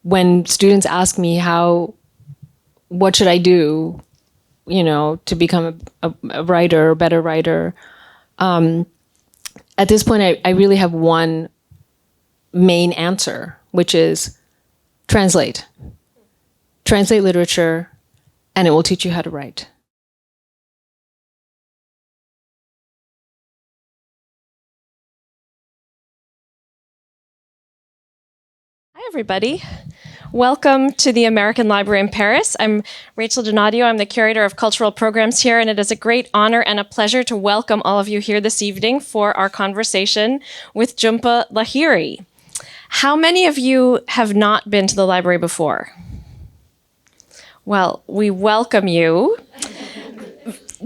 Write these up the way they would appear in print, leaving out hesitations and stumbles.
when students ask me what should I do, to become a writer, a better writer, at this point, I really have one main answer, which is translate. Translate literature, and it will teach you how to write. Hi, everybody. Welcome to the American Library in Paris. I'm Rachel Donadio. I'm the curator of cultural programs here, and it is a great honor and a pleasure to welcome all of you here this evening for our conversation with Jhumpa Lahiri. How many of you have not been to the library before? Well, we welcome you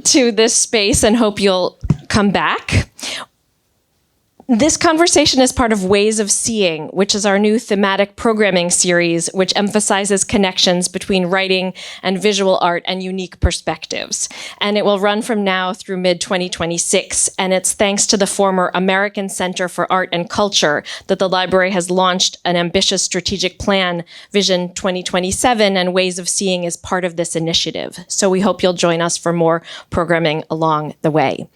to this space and hope you'll come back. This conversation is part of Ways of Seeing, which is our new thematic programming series, which emphasizes connections between writing and visual art and unique perspectives. And it will run from now through mid-2026. And it's thanks to the former American Center for Art and Culture that the library has launched an ambitious strategic plan, Vision 2027, and Ways of Seeing is part of this initiative. So we hope you'll join us for more programming along the way.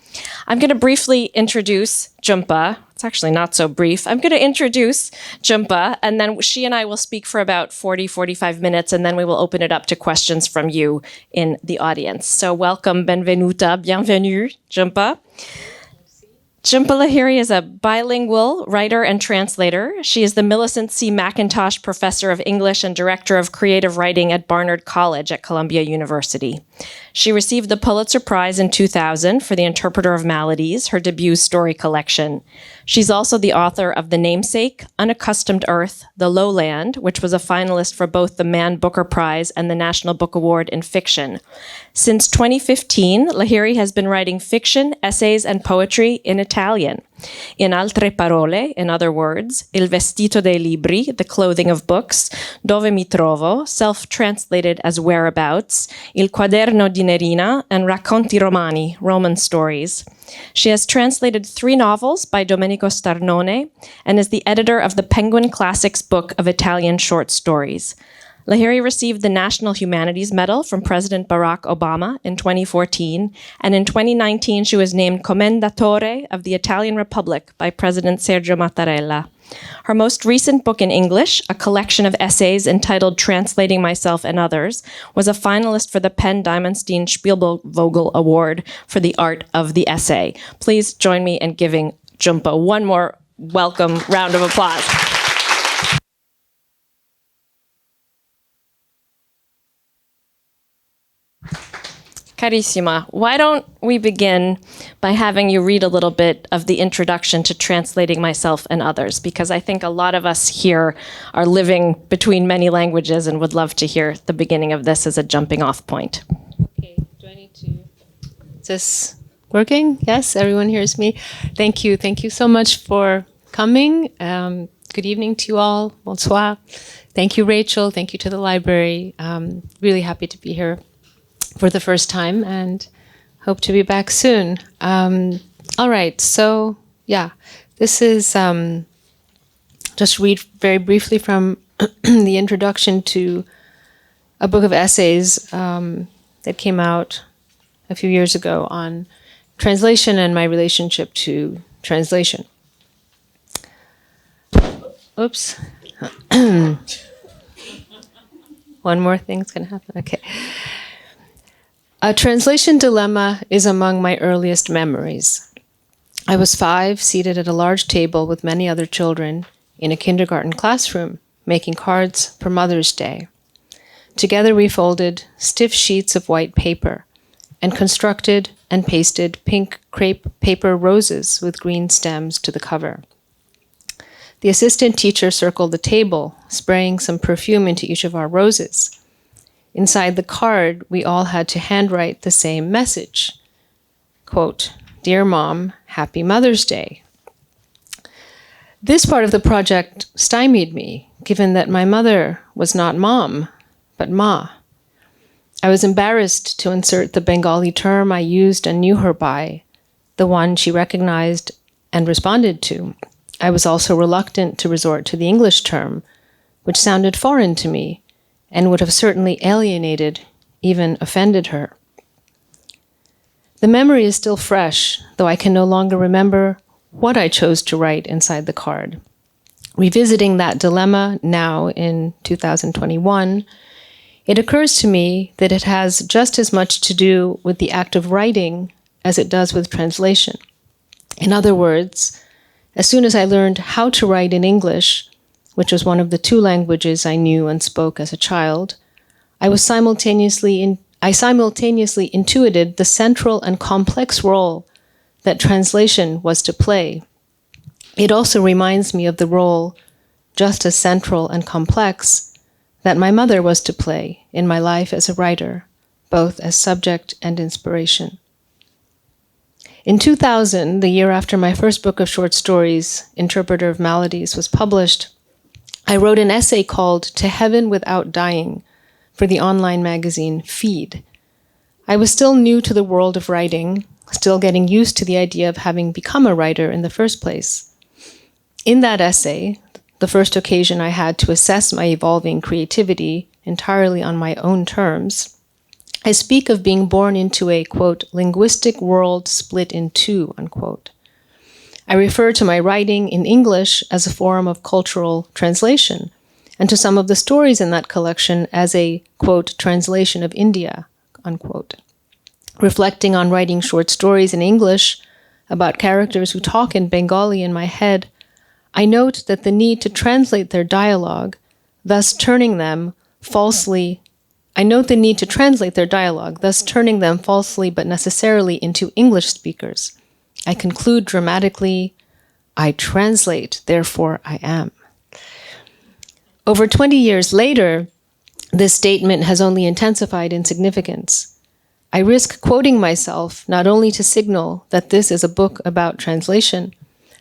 I'm going to briefly introduce Jhumpa. It's actually not so brief. I'm going to introduce Jhumpa, and then she and I will speak for about 45 minutes, and then we will open it up to questions from you in the audience. So welcome, benvenuta, bienvenue, Jhumpa. Jhumpa Lahiri is a bilingual writer and translator. She is the Millicent C. McIntosh Professor of English and Director of Creative Writing at Barnard College at Columbia University. She received the Pulitzer Prize in 2000 for The Interpreter of Maladies, her debut story collection. She's also the author of The Namesake, Unaccustomed Earth, The Lowland, which was a finalist for both the Man Booker Prize and the National Book Award in Fiction. Since 2015, Lahiri has been writing fiction, essays, and poetry in Italian. In Altre Parole, in other words, Il vestito dei libri, the clothing of books, Dove mi trovo, self-translated as whereabouts, Il quaderno di Nerina, and Racconti romani, Roman stories. She has translated 3 novels by Domenico Starnone and is the editor of the Penguin Classics book of Italian short stories. Lahiri received the National Humanities Medal from President Barack Obama in 2014, and in 2019 she was named Commendatore of the Italian Republic by President Sergio Mattarerlla. Her most recent book in English, a collection of essays entitled Translating Myself and Others, was a finalist for the Diamonstein-Spielvogel Award for the art of the essay. Please join me in giving Jhumpa one more welcome round of applause. Carissima, why don't we begin by having you read a little bit of the introduction to Translating Myself and Others, because I think a lot of us here are living between many languages and would love to hear the beginning of this as a jumping off point. Okay, do I need to... Is this working? Yes, everyone hears me. Thank you. Thank you so much for coming. Good evening to you all. Bonsoir. Thank you, Rachel. Thank you to the library. Really happy to be here for the first time and hope to be back soon. All right, so yeah, this is just read very briefly from the introduction to a book of essays that came out a few years ago on translation and my relationship to translation. Oops. One more thing's gonna happen, okay. A translation dilemma is among my earliest memories. I was 5, seated at a large table with many other children in a kindergarten classroom, making cards for Mother's Day. Together we folded stiff sheets of white paper and constructed and pasted pink crepe paper roses with green stems to the cover. The assistant teacher circled the table, spraying some perfume into each of our roses. Inside the card, we all had to handwrite the same message. Quote, "Dear Mom, Happy Mother's Day." This part of the project stymied me, given that my mother was not Mom, but Ma. I was embarrassed to insert the Bengali term I used and knew her by, the one she recognized and responded to. I was also reluctant to resort to the English term, which sounded foreign to me and would have certainly alienated, even offended her. The memory is still fresh, though I can no longer remember what I chose to write inside the card. Revisiting that dilemma now in 2021, it occurs to me that it has just as much to do with the act of writing as it does with translation. In other words, as soon as I learned how to write in English, which was one of the two languages I knew and spoke as a child, I simultaneously intuited the central and complex role that translation was to play. It also reminds me of the role, just as central and complex, that my mother was to play in my life as a writer, both as subject and inspiration. In 2000, the year after my first book of short stories, Interpreter of Maladies, was published, I wrote an essay called To Heaven Without Dying for the online magazine Feed. I was still new to the world of writing, still getting used to the idea of having become a writer in the first place. In that essay, the first occasion I had to assess my evolving creativity entirely on my own terms, I speak of being born into a, quote, linguistic world split in two, unquote. I refer to my writing in English as a form of cultural translation, and to some of the stories in that collection as a, quote, translation of India, unquote. Reflecting on writing short stories in English about characters who talk in Bengali in my head, I note that the need to translate their dialogue, thus turning them falsely but necessarily into English speakers. I conclude dramatically, I translate, therefore I am. Over 20 years later, this statement has only intensified in significance. I risk quoting myself not only to signal that this is a book about translation,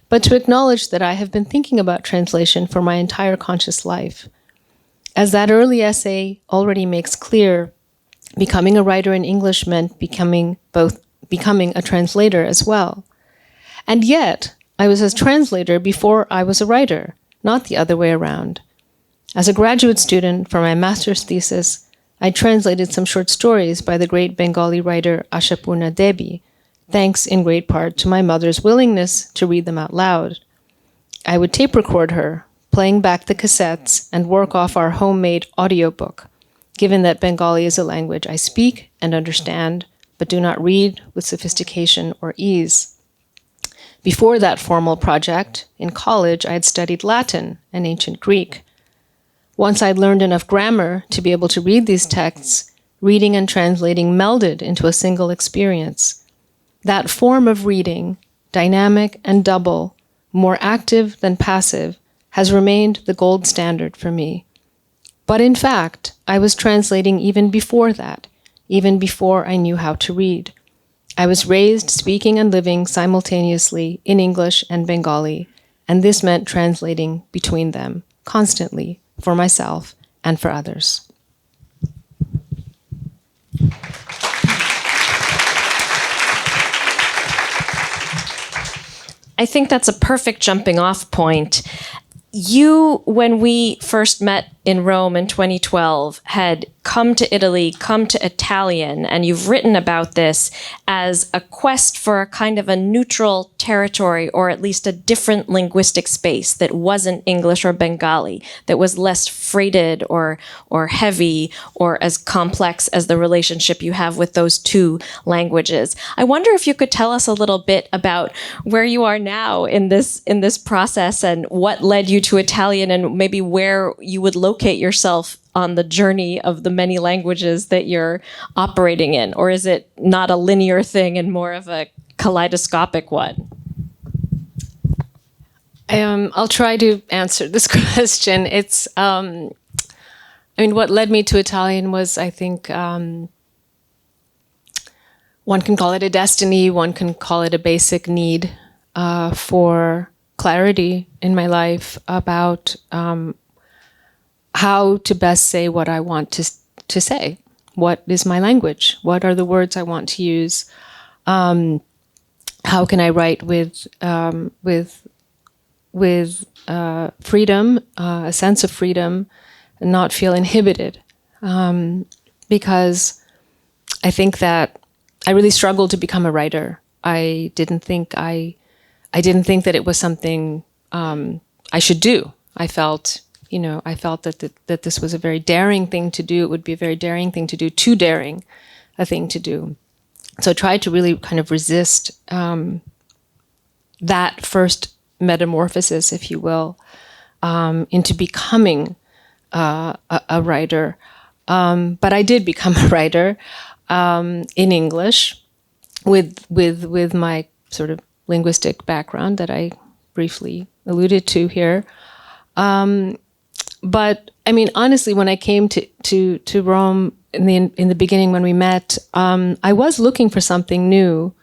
but to acknowledge that I have been thinking about translation for my entire conscious life. As that early essay already makes clear, becoming a writer in English meant becoming a translator as well. And yet, I was a translator before I was a writer, not the other way around. As a graduate student for my master's thesis, I translated some short stories by the great Bengali writer Ashapurna Devi, thanks in great part to my mother's willingness to read them out loud. I would tape record her, playing back the cassettes and work off our homemade audiobook, given that Bengali is a language I speak and understand, but do not read with sophistication or ease. Before that formal project, in college I had studied Latin and ancient Greek. Once I'd learned enough grammar to be able to read these texts, reading and translating melded into a single experience. That form of reading, dynamic and double, more active than passive, has remained the gold standard for me. But in fact, I was translating even before that, even before I knew how to read. I was raised speaking and living simultaneously in English and Bengali, and this meant translating between them constantly for myself and for others. I think that's a perfect jumping off point. You, when we first met in Rome in 2012, had come to Italy, come to Italian, and you've written about this as a quest for a kind of a neutral territory, or at least a different linguistic space that wasn't English or Bengali, that was less freighted or heavy or as complex as the relationship you have with those two languages. I wonder if you could tell us a little bit about where you are now in this process and what led you to Italian, and maybe where you would locate yourself on the journey of the many languages that you're operating in? Or is it not a linear thing and more of a kaleidoscopic one? I'll try to answer this question. It's, what led me to Italian was, I think, one can call it a destiny, one can call it a basic need for clarity in my life about how to best say what I want to say. What is my language? What are the words I want to use? How can I write with freedom, a sense of freedom, and not feel inhibited. Because I think that I really struggled to become a writer. I didn't think that it was something I should do. I felt that this was a very daring thing to do. It would be a very daring thing to do, too daring a thing to do. So I tried to really kind of resist that first metamorphosis, if you will, into becoming a writer. But I did become a writer in English with my sort of linguistic background that I briefly alluded to here. But I mean, honestly, when I came to Rome in the beginning when we met, I was looking for something new.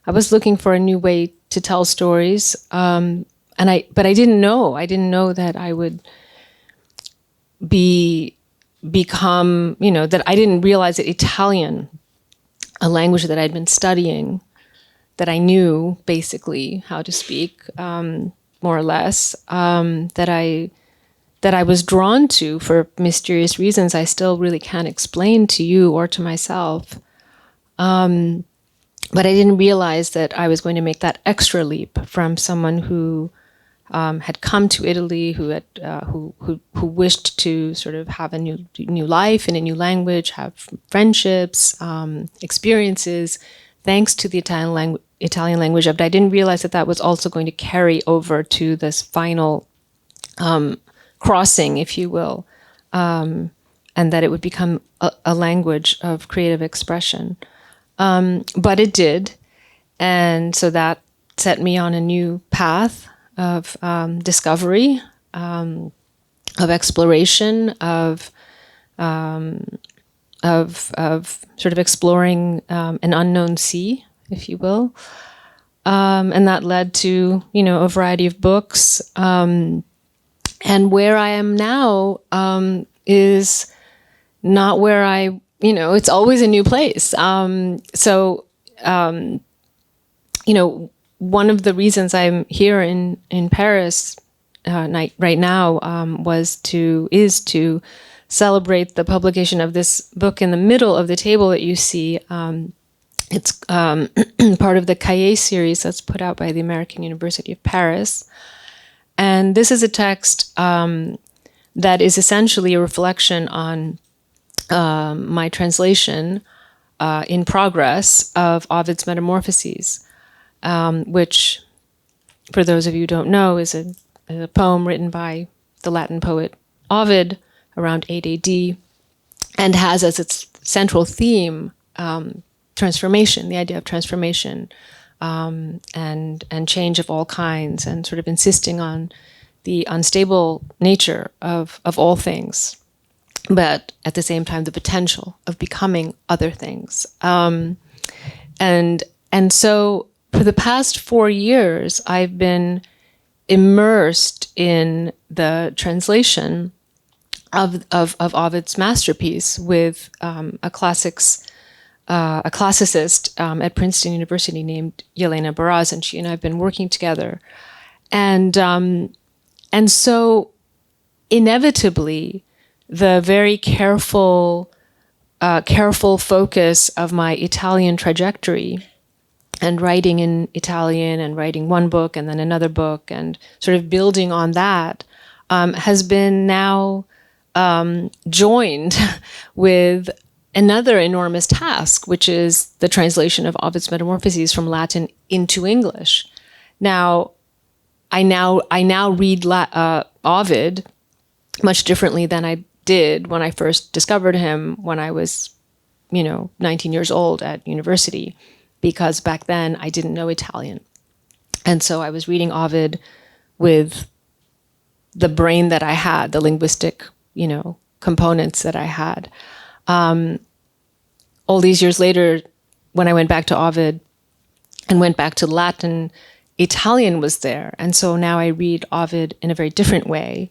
I was looking for a new way to tell stories, but I didn't know. I didn't know that I would become, that I didn't realize that Italian, a language that I'd been studying, that I knew basically how to speak, more or less, that I was drawn to for mysterious reasons I still really can't explain to you or to myself. But I didn't realize that I was going to make that extra leap from someone who had come to Italy, who wished to sort of have a new life in a new language, have friendships, experiences, thanks to the Italian language. But I didn't realize that was also going to carry over to this final crossing, if you will, and that it would become a language of creative expression. But it did, and so that set me on a new path of discovery, of exploration, of sort of exploring an unknown sea, if you will, and that led to a variety of books. And where I am now is not where it's always a new place. One of the reasons I'm here in Paris right now is to celebrate the publication of this book in the middle of the table that you see. It's part of the Cahiers Series that's put out by the American University of Paris. And this is a text that is essentially a reflection on my translation in progress of Ovid's Metamorphoses, which, for those of you who don't know, is a poem written by the Latin poet Ovid around 8 AD, and has as its central theme transformation, the idea of transformation, and change of all kinds, and sort of insisting on the unstable nature of all things, but at the same time the potential of becoming other things. And so for the past 4 years, I've been immersed in the translation of Ovid's masterpiece with a classicist at Princeton University named Yelena Baraz, and she and I have been working together. And so inevitably, the very careful focus of my Italian trajectory and writing in Italian and writing one book and then another book and sort of building on that has been now joined with another enormous task, which is the translation of Ovid's Metamorphoses from Latin into English. Now, I now read Ovid much differently than I did when I first discovered him when I was, 19 years old at university, because back then I didn't know Italian. And so I was reading Ovid with the brain that I had, the linguistic, components that I had. All these years later, when I went back to Ovid and went back to Latin, Italian was there. And so now I read Ovid in a very different way.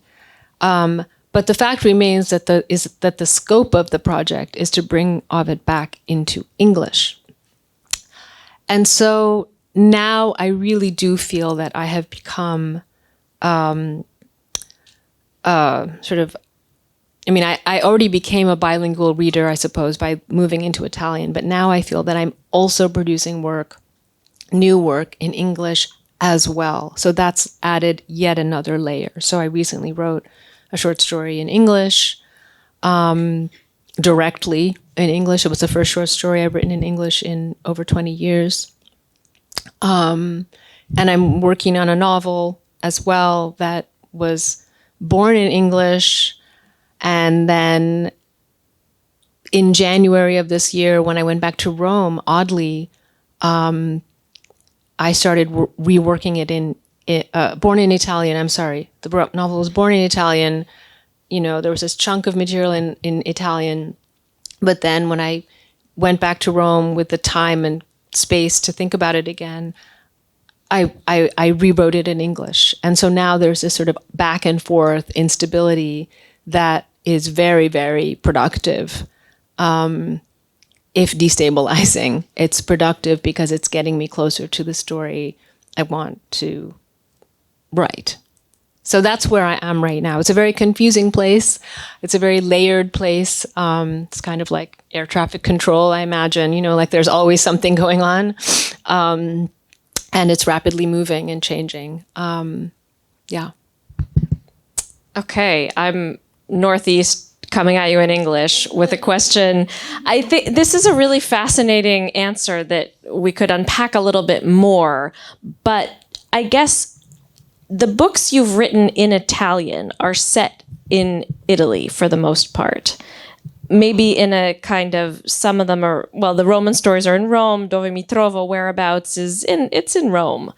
But the fact remains that the scope of the project is to bring Ovid back into English. And so now I really do feel that I have become sort of, I mean, I already became a bilingual reader, I suppose, by moving into Italian, but now I feel that I'm also producing new work in English as well. So that's added yet another layer. So I recently wrote a short story in English, directly in English. It was the first short story I've written in English in over 20 years. And I'm working on a novel as well that was born in English. And then in January of this year, when I went back to Rome, oddly, I started reworking it born in Italian. I'm sorry. The novel was born in Italian. You know, there was this chunk of material in Italian. But then when I went back to Rome with the time and space to think about it again, I rewrote it in English. And so now there's this sort of back and forth instability that is very, very productive. If destabilizing, it's productive because it's getting me closer to the story I want to write. So that's where I am right now. It's a very confusing place. It's a very layered place. It's kind of like air traffic control, I imagine. You know, like there's always something going on. And it's rapidly moving and changing. Yeah. Okay, I'm Northeast coming at you in English with a question. I think this is a really fascinating answer that we could unpack a little bit more. But I guess the books you've written in Italian are set in Italy for the most part. Maybe in a kind of, some of them are, well, the Roman stories are in Rome, Dove mi trovo, whereabouts it's in Rome.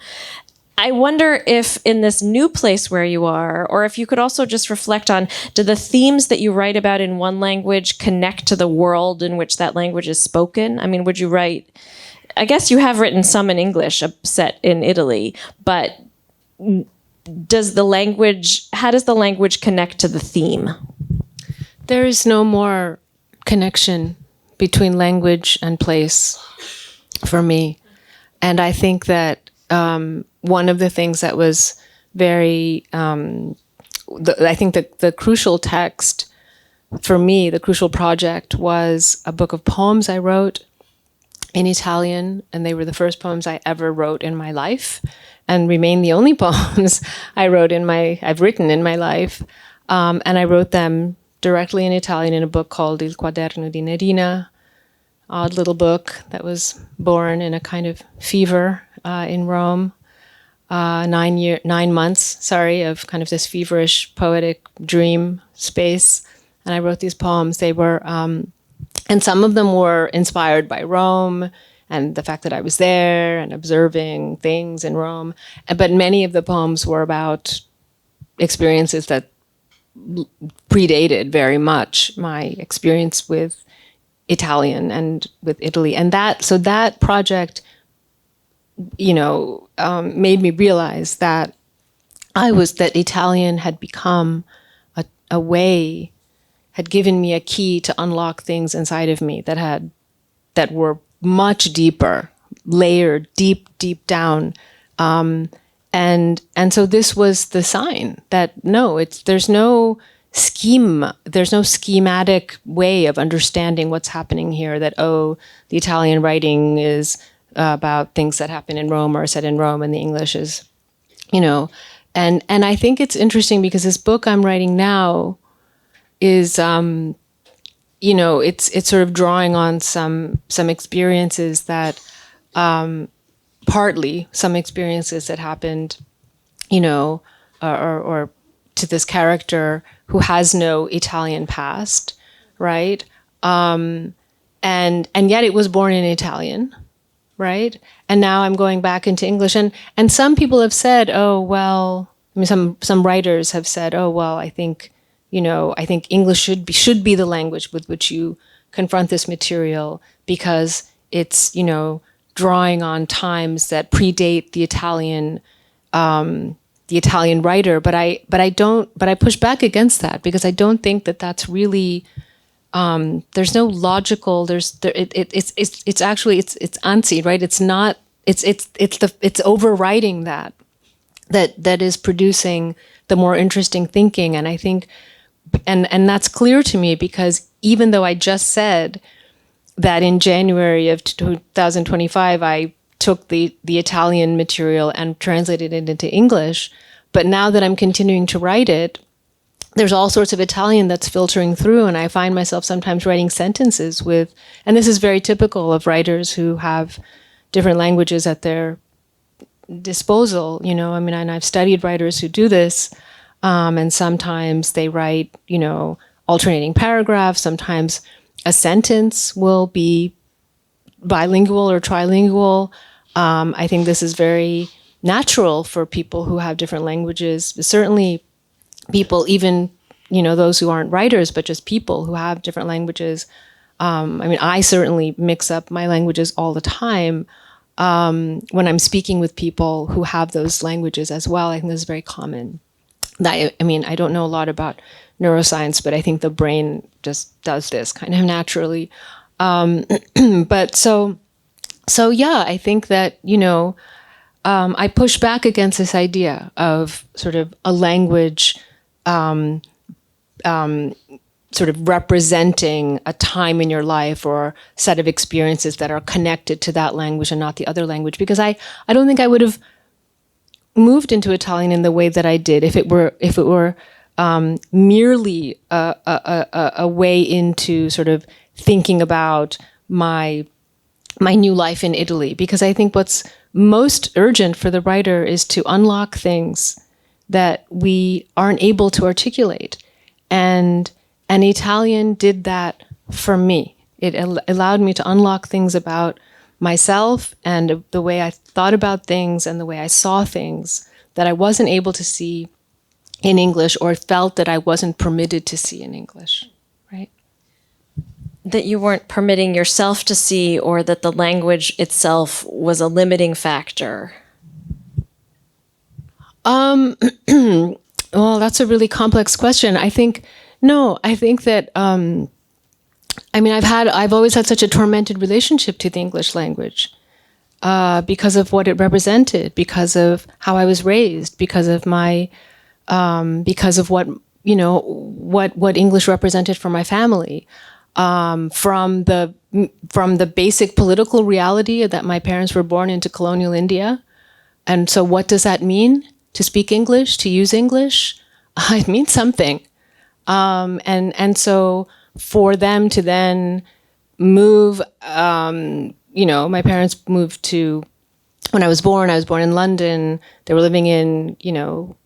I wonder if in this new place where you are, or if you could also just reflect on, do the themes that you write about in one language connect to the world in which that language is spoken? I mean, would you write, I guess you have written some in English set in Italy, but how does the language connect to the theme? There is no more connection between language and place for me. And I think that one of the things that was very, I think the crucial text for me, the crucial project, was a book of poems I wrote in Italian, and they were the first poems I ever wrote in my life, and remain the only poems I've written in my life. And I wrote them directly in Italian in a book called Il quaderno di Nerina, odd little book that was born in a kind of fever in Rome. 9 months, of kind of this feverish poetic dream space. And I wrote these poems. They were, and some of them were inspired by Rome and the fact that I was there and observing things in Rome. But many of the poems were about experiences that predated very much my experience with Italian and with Italy. And that project, made me realize that that Italian had become a way, had given me a key to unlock things inside of me that were much deeper, layered deep down. And so this was the sign that there's no schematic way of understanding what's happening here, that, the Italian writing is about things that happen in Rome or set in Rome, and the English is, and I think it's interesting because this book I'm writing now is, it's sort of drawing on some experiences that, partly some experiences that happened, or to this character who has no Italian past, right? And yet it was born in Italian. Right? And now I'm going back into English. And some people have said, some writers have said, I think English should be the language with which you confront this material, because it's, drawing on times that predate the Italian writer. But I push back against that, because I don't think that that's really, there's no logical, it's anzi, right? It's not, it's overriding that. that is producing the more interesting thinking. And I think, and that's clear to me, because even though I just said that in January of 2025, I took the Italian material and translated it into English, but now that I'm continuing to write it, there's all sorts of Italian that's filtering through, and I find myself sometimes writing sentences with, and this is very typical of writers who have different languages at their disposal, you know, I mean, and I've studied writers who do this, and sometimes they write, you know, alternating paragraphs, sometimes a sentence will be bilingual or trilingual. I think this is very natural for people who have different languages, certainly people, even, you know, those who aren't writers, but just people who have different languages. I mean, I certainly mix up my languages all the time when I'm speaking with people who have those languages as well. I think this is very common. I mean, I don't know a lot about neuroscience, but I think the brain just does this kind of naturally. But so yeah, I think that, you know, I push back against this idea of sort of a language sort of representing a time in your life or set of experiences that are connected to that language and not the other language. Because I don't think I would have moved into Italian in the way that I did if it were merely a way into sort of thinking about my new life in Italy. Because I think what's most urgent for the writer is to unlock things that we aren't able to articulate. And Italian did that for me. It allowed me to unlock things about myself and the way I thought about things and the way I saw things that I wasn't able to see in English, or felt that I wasn't permitted to see in English, right? That you weren't permitting yourself to see, or that the language itself was a limiting factor? Well, that's a really complex question. I think that, I mean, I've always had such a tormented relationship to the English language, because of what it represented, because of how I was raised, because of what, you know, what English represented for my family, from the basic political reality that my parents were born into colonial India. And so what does that mean? To speak English, to use English? It means something. And so for them to then move, you know, my parents moved to, when I was born in London. They were living in, you know,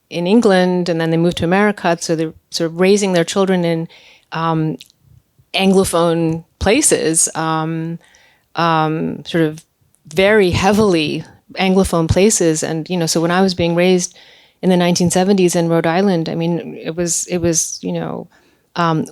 in England, and then they moved to America. So they're sort of raising their children in Anglophone places, sort of very heavily Anglophone places. And, you know, so when I was being raised in the 1970s in Rhode Island, I mean, it was, you know, I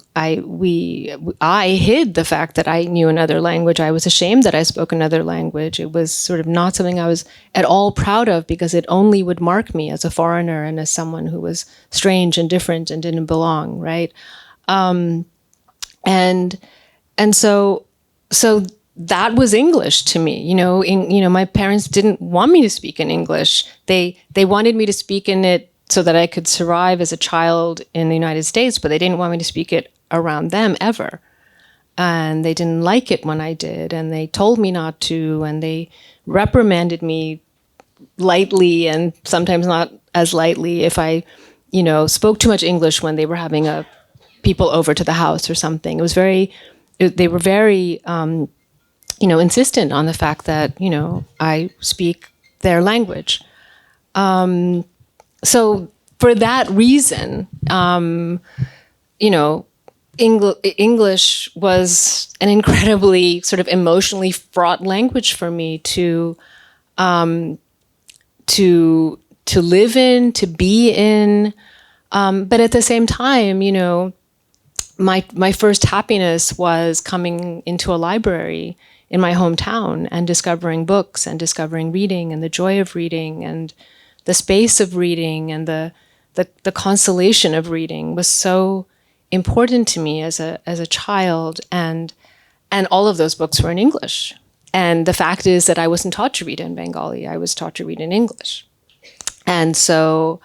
hid the fact that I knew another language. I was ashamed that I spoke another language. It was sort of not something I was at all proud of, because it only would mark me as a foreigner and as someone who was strange and different and didn't belong, right? And so that was English to me. You know, my parents didn't want me to speak in English. They wanted me to speak in it so that I could survive as a child in the United States, but they didn't want me to speak it around them ever. And they didn't like it when I did, and they told me not to, and they reprimanded me lightly and sometimes not as lightly if I, you know, spoke too much English when they were having people over to the house or something. They were very, you know, insistent on the fact that, you know, I speak their language. So for that reason, you know, English was an incredibly sort of emotionally fraught language for me to live in, to be in. But at the same time, you know, my first happiness was coming into a library in my hometown and discovering books and discovering reading and the joy of reading and the space of reading and the consolation of reading was so important to me as a child, and all of those books were in English. And the fact is that I wasn't taught to read in Bengali. I was taught to read in English. And so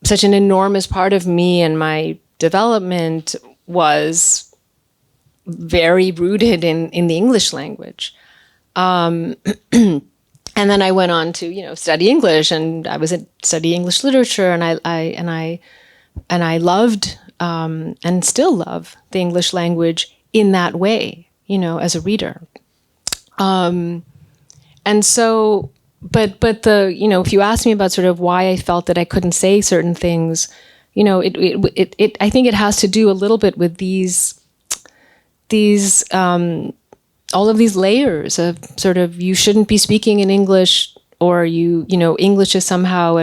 such an enormous part of me and my development was very rooted in the English language. And then I went on to, study English, and I was study English literature, and I loved and still love the English language in that way, as a reader. And so, but if you ask me about sort of why I felt that I couldn't say certain things, I think it has to do a little bit with these all of these layers of sort of, you shouldn't be speaking in English, or English is somehow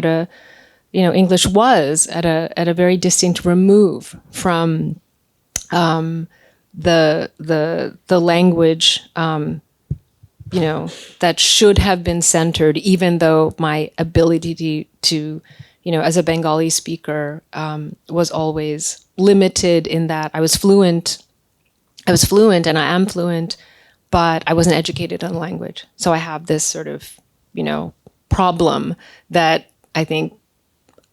English was at a very distinct remove from the language, that should have been centered, even though my ability to as a Bengali speaker, was always limited in that I was fluent and I am fluent, but I wasn't educated in the language. So I have this sort of, problem that I think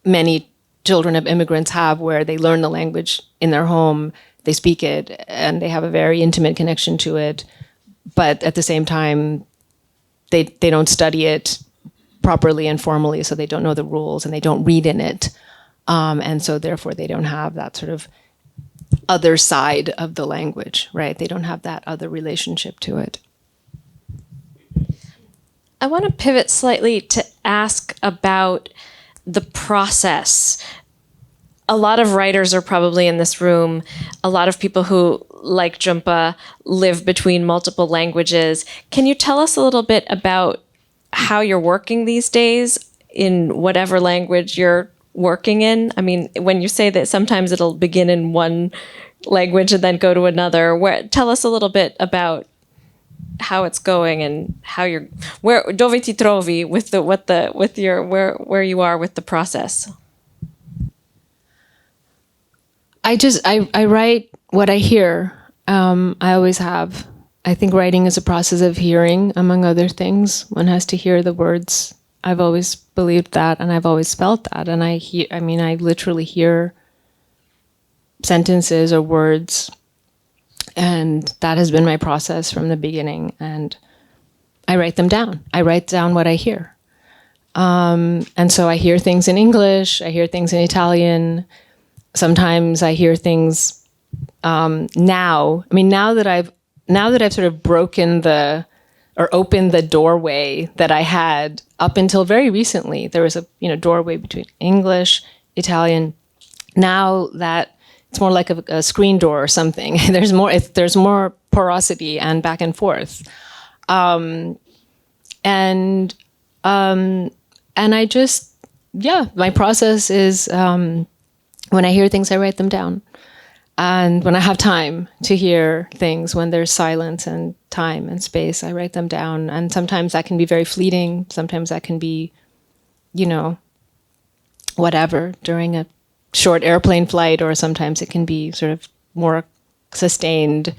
many children of immigrants have, where they learn the language in their home, they speak it, and they have a very intimate connection to it. But at the same time, they don't study it properly and formally, so they don't know the rules and they don't read in it. And so therefore they don't have that sort of other side of the language, right? They don't have that other relationship to it. I want to pivot slightly to ask about the process. A lot of writers are probably in this room. A lot of people who, like Jhumpa, live between multiple languages. Can you tell us a little bit about how you're working these days in whatever language you're working in? I mean, when you say that sometimes it'll begin in one language and then go to another, tell us a little bit about how it's going and how you're, dove ti trovi where you are with the process. I write what I hear. I always have. I think writing is a process of hearing, among other things. One has to hear the words. I've always believed that, and I've always felt that. And I literally hear sentences or words, and that has been my process from the beginning. And I write them down. I write down what I hear. And so I hear things in English. I hear things in Italian. Sometimes I hear things now. I mean, now that I've sort of opened the doorway that I had up until very recently. There was a doorway between English, Italian. Now that it's more like a screen door or something. There's more porosity and back and forth, and I just my process is. When I hear things, I write them down. And when I have time to hear things, when there's silence and time and space, I write them down. And sometimes that can be very fleeting. Sometimes that can be, whatever, during a short airplane flight, or sometimes it can be sort of more sustained,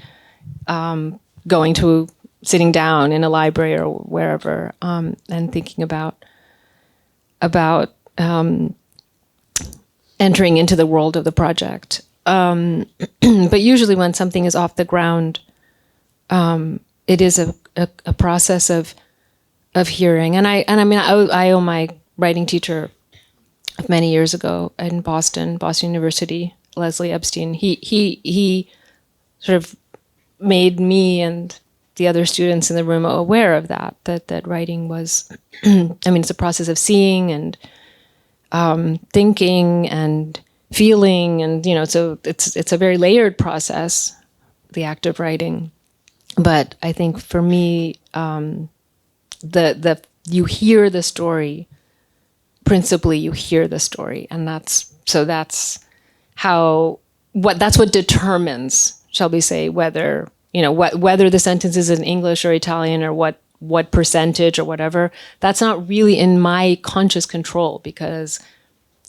sitting down in a library or wherever, and thinking about entering into the world of the project. But usually when something is off the ground, it is a process of hearing. And I owe my writing teacher of many years ago in Boston University, Leslie Epstein. He sort of made me and the other students in the room aware of that writing was, it's a process of seeing and thinking and feeling, and so it's a very layered process, the act of writing. But I think for me, you hear the story. Principally, you hear the story, and that's what determines, shall we say, whether whether the sentence is in English or Italian, or what percentage or whatever. That's not really in my conscious control, because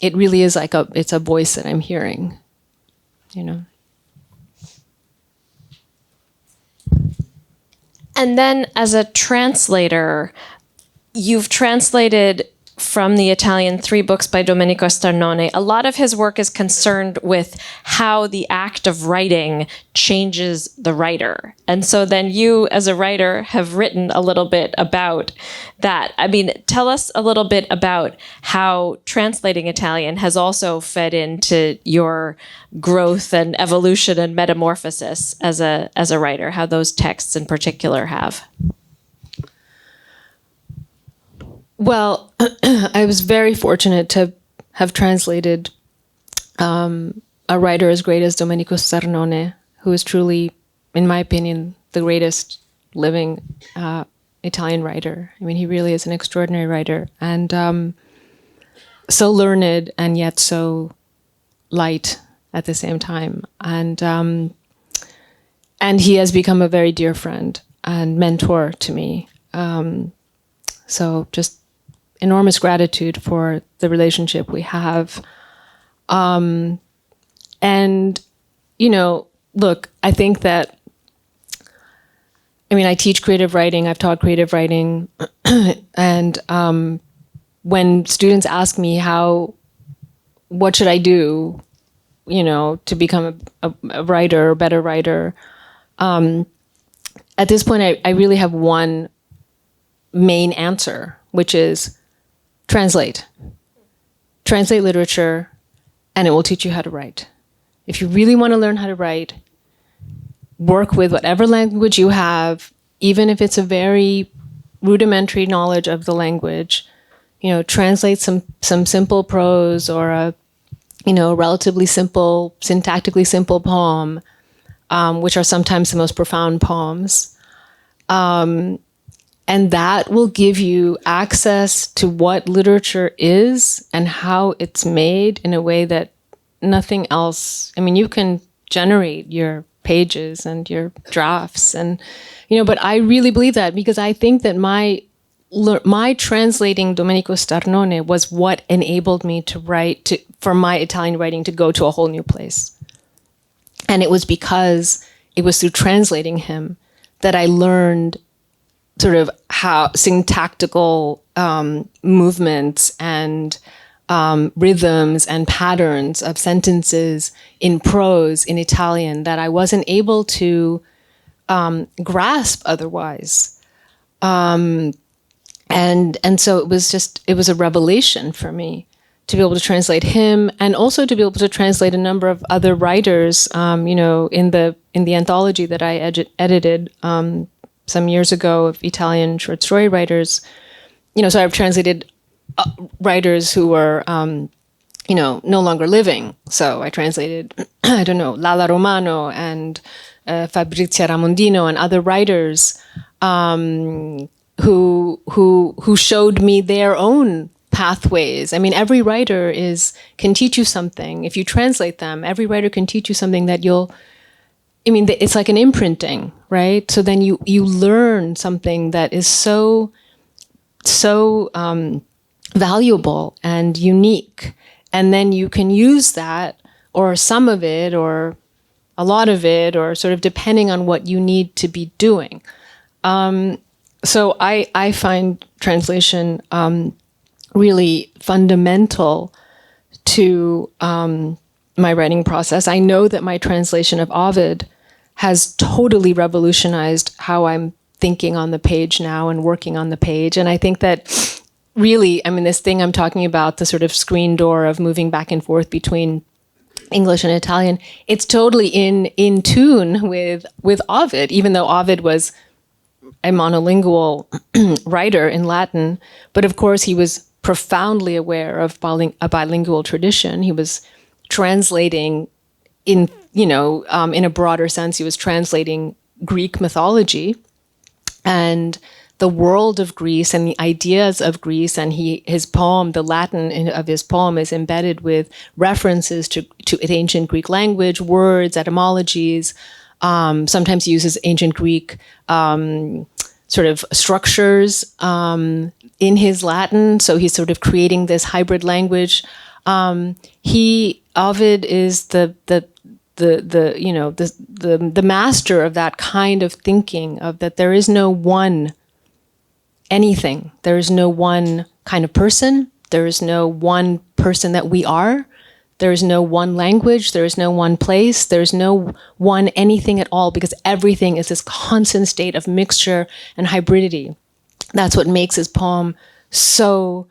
it really is like it's a voice that I'm hearing, And then as a translator, you've translated from the Italian 3 books by Domenico Starnone, a lot of his work is concerned with how the act of writing changes the writer. And so then you, as a writer, have written a little bit about that. I mean, tell us a little bit about how translating Italian has also fed into your growth and evolution and metamorphosis as a writer, how those texts in particular have. Well, I was very fortunate to have translated a writer as great as Domenico Starnone, who is truly, in my opinion, the greatest living Italian writer. I mean, he really is an extraordinary writer, and so learned and yet so light at the same time. And he has become a very dear friend and mentor to me. So just enormous gratitude for the relationship we have. And, you know, look, I think that, I mean, I teach creative writing, I've taught creative writing, and when students ask me what should I do, you know, to become a writer, a better writer, at this point, I really have one main answer, which is translate. Translate literature, and it will teach you how to write. If you really want to learn how to write, work with whatever language you have, even if it's a very rudimentary knowledge of the language. You know, translate some simple prose or a, you know, relatively simple, syntactically simple poem, which are sometimes the most profound poems. And that will give you access to what literature is and how it's made in a way that nothing else. I mean, you can generate your pages and your drafts, and, you know, but I really believe that, because I think that my translating Domenico Starnone was what enabled me to write, for my Italian writing to go to a whole new place. And it was because it was through translating him that I learned sort of how syntactical movements and rhythms and patterns of sentences in prose in Italian that I wasn't able to grasp otherwise. And so it was a revelation for me to be able to translate him, and also to be able to translate a number of other writers, you know, in the anthology that I edited some years ago of Italian short story writers. You know, so I've translated writers who were, you know, no longer living. So I translated, I don't know, Lala Romano and Fabrizia Ramondino and other writers who showed me their own pathways. I mean, every writer can teach you something. If you translate them, every writer can teach you something that it's like an imprinting, right? So then you learn something that is so valuable and unique. And then you can use that, or some of it, or a lot of it, or sort of depending on what you need to be doing. So I find translation really fundamental to my writing process. I know that my translation of Ovid has totally revolutionized how I'm thinking on the page now and working on the page. And I think that really, I mean, this thing I'm talking about, the sort of screen door of moving back and forth between English and Italian, it's totally in tune with Ovid, even though Ovid was a monolingual writer in Latin. But of course, he was profoundly aware of a bilingual tradition. He was translating in a broader sense, he was translating Greek mythology and the world of Greece and the ideas of Greece. And his poem, the Latin of his poem, is embedded with references to ancient Greek language, words, etymologies. Sometimes he uses ancient Greek sort of structures in his Latin. So he's sort of creating this hybrid language. Ovid is the master of that kind of thinking, of that there is no one anything. There is no one kind of person. There is no one person that we are. There is no one language. There is no one place. There's no one anything at all, because everything is this constant state of mixture and hybridity. That's what makes his poem so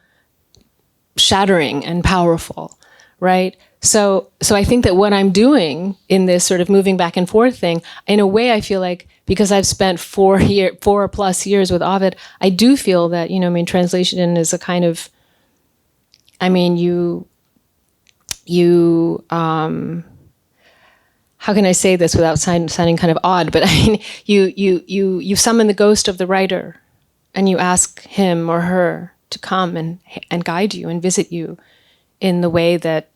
shattering and powerful, right? So I think that what I'm doing in this sort of moving back and forth thing, in a way, I feel like, because I've spent 4+ years with Ovid, I do feel that, translation is a kind of, how can I say this without sounding kind of odd? But you summon the ghost of the writer, and you ask him or her to come and guide you and visit you in the way that,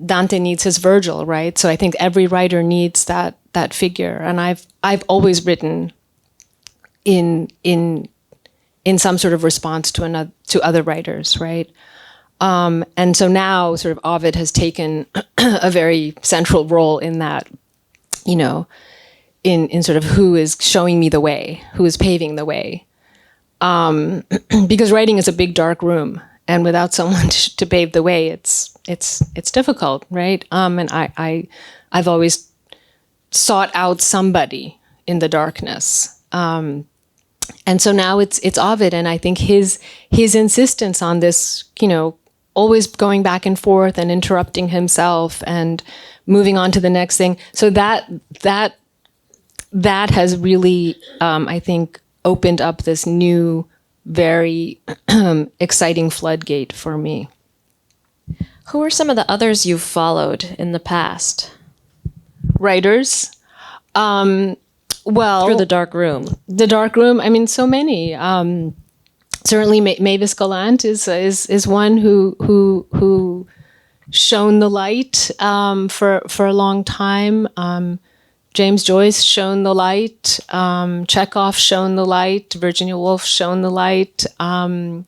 Dante needs his Virgil, right? So I think every writer needs that figure. And I've always written in some sort of response to other writers, right? And so now sort of Ovid has taken a very central role in that, in sort of who is showing me the way, who is paving the way. Because writing is a big dark room, and without someone to pave the way, it's difficult, right? And I've always sought out somebody in the darkness. And so now it's Ovid, and I think his insistence on this, always going back and forth and interrupting himself and moving on to the next thing. So that has really, I think, opened up this new, very exciting floodgate for me. Who are some of the others you've followed in the past? Writers. Well, through the dark room. The dark room. So many. Certainly, Mavis Gallant is one who shone the light for a long time. James Joyce shone the light. Chekhov shone the light. Virginia Woolf shone the light. Thomas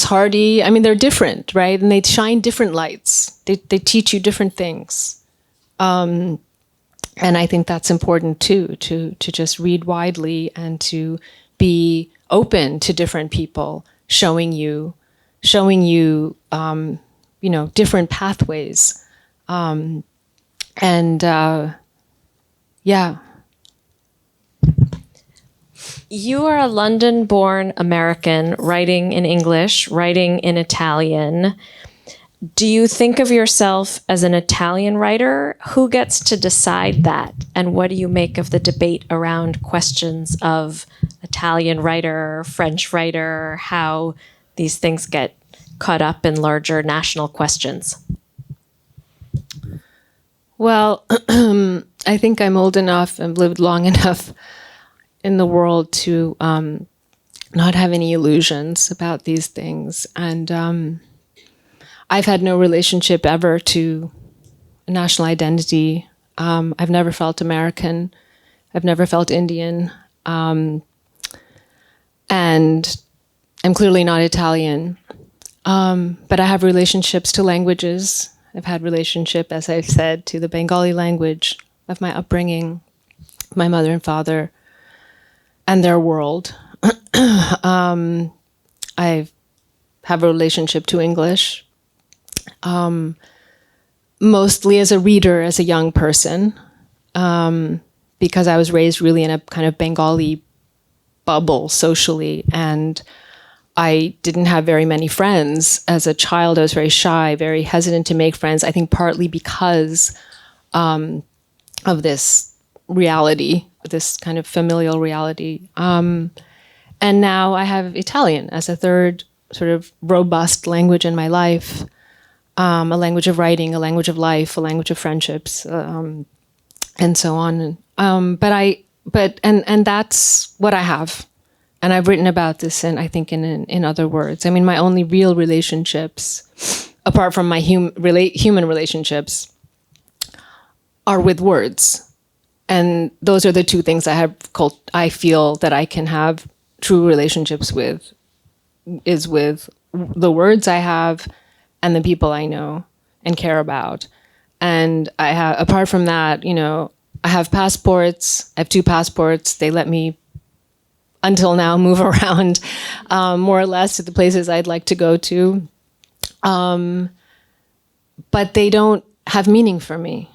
Hardy. They're different, right? And they shine different lights. They teach you different things. And I think that's important too, to just read widely and to be open to different people showing you, different pathways. You are a London-born American writing in English, writing in Italian. Do you think of yourself as an Italian writer? Who gets to decide that? And what do you make of the debate around questions of Italian writer, French writer, how these things get caught up in larger national questions? Well, I think I'm old enough and lived long enough in the world to not have any illusions about these things. And I've had no relationship ever to a national identity. I've never felt American. I've never felt Indian. And I'm clearly not Italian. But I have relationships to languages. I've had relationship, as I've said, to the Bengali language of my upbringing, my mother and father, and their world. I have a relationship to English, mostly as a reader, as a young person, because I was raised really in a kind of Bengali bubble socially, and I didn't have very many friends. As a child, I was very shy, very hesitant to make friends, I think partly because of this reality, this kind of familial reality. And now I have Italian as a third sort of robust language in my life, a language of writing, a language of life, a language of friendships, and so on. But that's what I have. And I've written about this, I think, in other words. My only real relationships, apart from my human relationships, are with words. And those are the two things I feel that I can have true relationships with, is with the words I have and the people I know and care about. And I have, apart from that, I have passports. I have 2 passports. They let me, until now, move around more or less to the places I'd like to go to. But they don't have meaning for me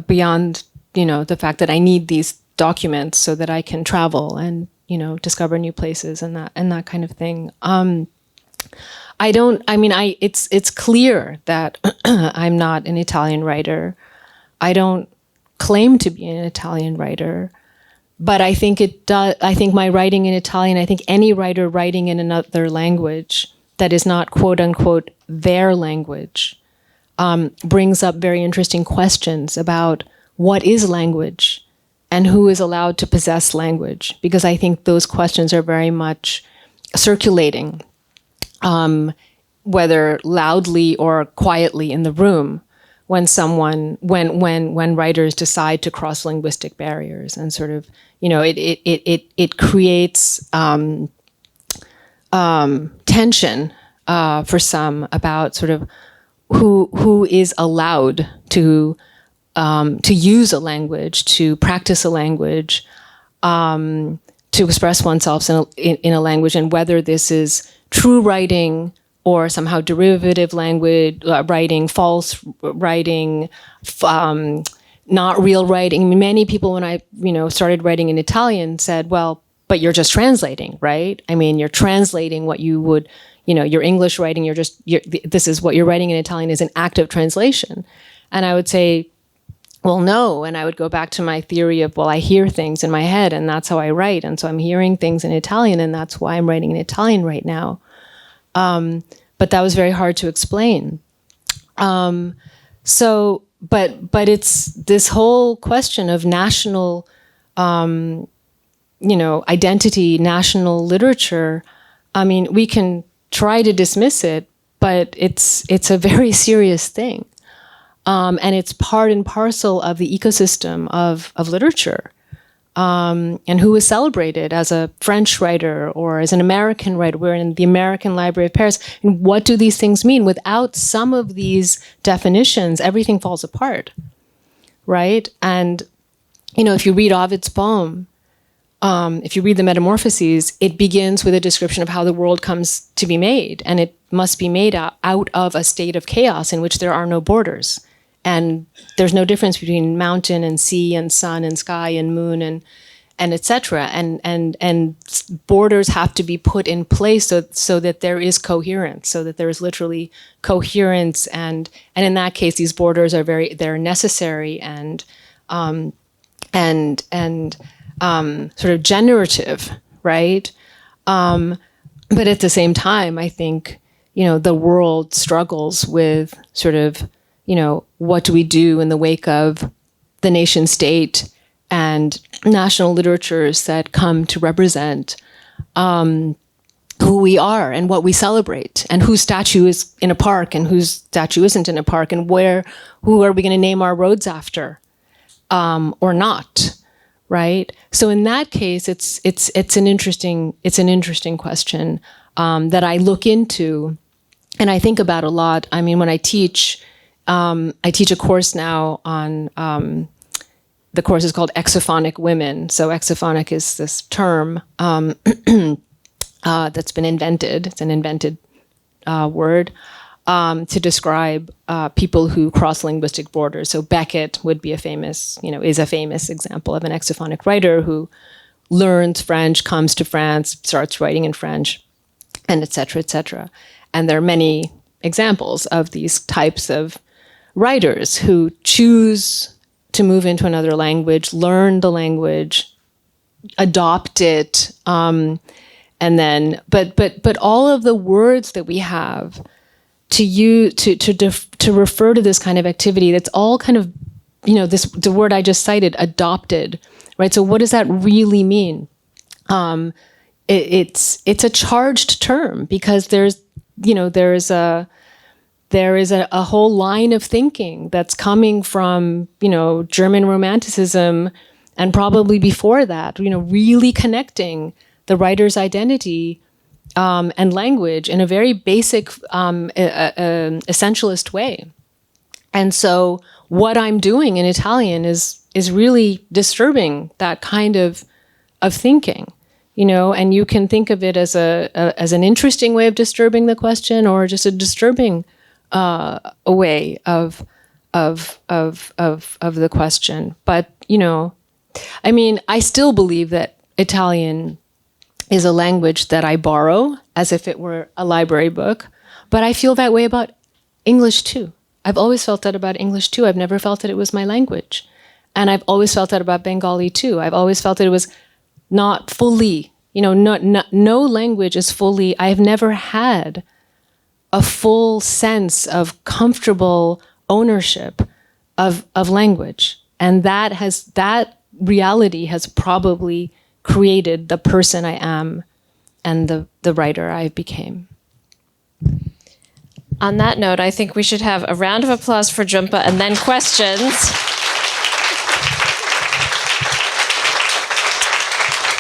beyond, the fact that I need these documents so that I can travel and, discover new places and that kind of thing. It's clear that I'm not an Italian writer. I don't claim to be an Italian writer, but I think my writing in Italian, I think any writer writing in another language that is not quote unquote their language, brings up very interesting questions about what is language and who is allowed to possess language, because I think those questions are very much circulating, whether loudly or quietly in the room, when writers decide to cross linguistic barriers, and sort of, it creates tension for some about sort of who is allowed to use a language, to practice a language, to express oneself in a language, and whether this is true writing or somehow derivative language writing, false writing, not real writing. I mean, many people, when I started writing in Italian, said, "Well, but you're just translating, right? I mean, you're translating what you would." Your English writing, this is what you're writing in Italian is an active translation. And I would say, well, no. And I would go back to my theory of, well, I hear things in my head and that's how I write. And so I'm hearing things in Italian and that's why I'm writing in Italian right now. But that was very hard to explain. But it's this whole question of national, identity, national literature. I mean, we can try to dismiss it, but it's a very serious thing. And it's part and parcel of the ecosystem of literature. And who is celebrated as a French writer or as an American writer. We're in the American Library of Paris. And what do these things mean? Without some of these definitions, everything falls apart, right? And, if you read Ovid's poem, if you read the Metamorphoses, it begins with a description of how the world comes to be made. And it must be made out of a state of chaos in which there are no borders. And there's no difference between mountain and sea and sun and sky and moon and et cetera. And borders have to be put in place so that there is coherence, so that there is literally coherence. And in that case, these borders they're necessary and sort of generative, right? But at the same time, I think, the world struggles with sort of, what do we do in the wake of the nation state and national literatures that come to represent who we are and what we celebrate and whose statue is in a park and whose statue isn't in a park and who are we going to name our roads after or not, right? So in that case, it's an interesting question that I look into and I think about a lot. I mean, when I teach a course now on, the course is called Exophonic Women. So exophonic is this term that's been invented. It's an invented word to describe people who cross linguistic borders. So Beckett would be is a famous example of an exophonic writer who learns French, comes to France, starts writing in French, and et cetera, et cetera. And there are many examples of these types of writers who choose to move into another language, learn the language, adopt it, and then, but all of the words that we have to refer to this kind of activity, that's all kind of, the word I just cited, adopted, right? So what does that really mean? It's a charged term because there is a whole line of thinking that's coming from, German Romanticism and probably before that, really connecting the writer's identity and language in a very basic, essentialist way. And so what I'm doing in Italian is is really disturbing, that kind of thinking, and you can think of it as as an interesting way of disturbing the question, or just a disturbing a way of the question. But I mean, I still believe that Italian is a language that I borrow as if it were a library book, but I feel that way about English too. I've always felt that about English too. I've never felt that it was my language. And I've always felt that about Bengali too. I've always felt that it was not fully, no language is fully, I've never had a full sense of comfortable ownership of language. And that reality has probably created the person I am and the writer I became. On that note, I think we should have a round of applause for Jhumpa and then questions.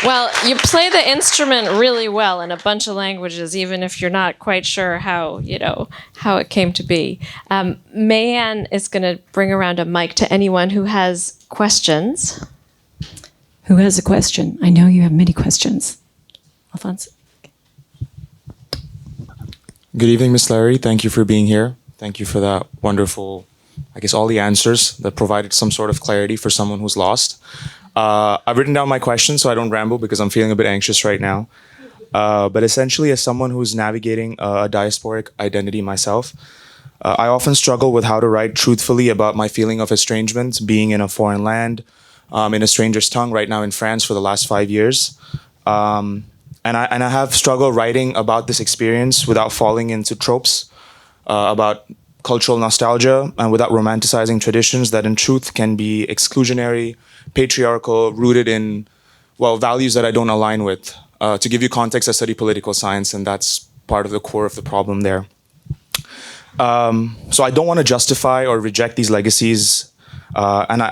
Well, you play the instrument really well in a bunch of languages, even if you're not quite sure how it came to be. Mayanne is going to bring around a mic to anyone who has questions. Who has a question? I know you have many questions. Alphonse? Good evening, Ms. Lahiri. Thank you for being here. Thank you for that wonderful, I guess, all the answers that provided some sort of clarity for someone who's lost. I've written down my questions so I don't ramble because I'm feeling a bit anxious right now. But essentially, as someone who's navigating a diasporic identity myself, I often struggle with how to write truthfully about my feeling of estrangement, being in a foreign land, in a stranger's tongue, right now in France for the last 5 years. And I have struggled writing about this experience without falling into tropes about cultural nostalgia and without romanticizing traditions that in truth can be exclusionary, patriarchal, rooted in, values that I don't align with. To give you context, I study political science, and that's part of the core of the problem there. So I don't want to justify or reject these legacies, and